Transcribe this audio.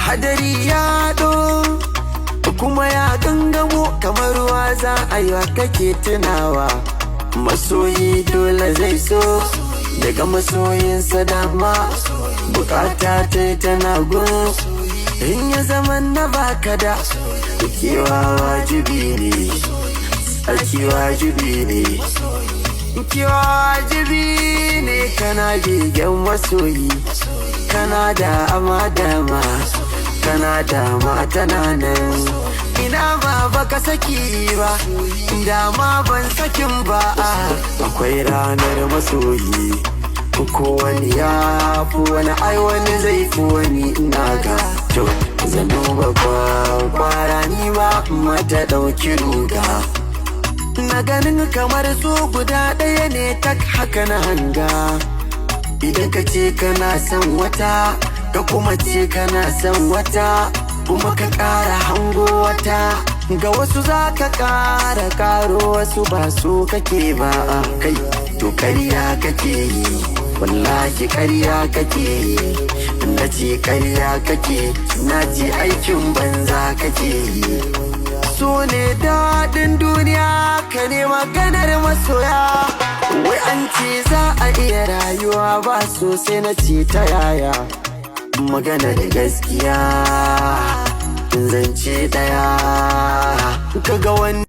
hadari ya ɗo kuma ya gangamo kamar ruwa za a yi kake tunawa. Masoyi dole zai so daga masoyinsa dama, bukata ta tana gun in ya zaman na baka da kewa wajibi ne, tsarki wajibi ne, kewa wajibi ne. Kana begen masoyi, kana da amadama, kana dama tana nan. Ina ma baka saki ba, dama ban sakin ba. Akwai ranar masoyi, ko wani ya fi wani, ai wani zai fi wani. Ina ga to zan duba kwara ni ba mata ɗauki ruga. Na ganin kamar su guda ɗaya ne tak haka na hanga. Idan ka ce kana son wata, ka kuma ce kana son wata, kuma ka ƙara hango wata. Ga wasu za ka ƙara ƙaro, wasu ba so kake ba. Kai to ƙarya kake yi, wallahi ƙarya kake yi. Na ce ƙarya kake, na ce aikin banza kake yi. So ne daɗin duniya, ka ne maganar masoya. Wai an ce za a iya rayuwa ba so, sai na ce ta yaya. Magana da gaskiya zance ɗaya, kaga wani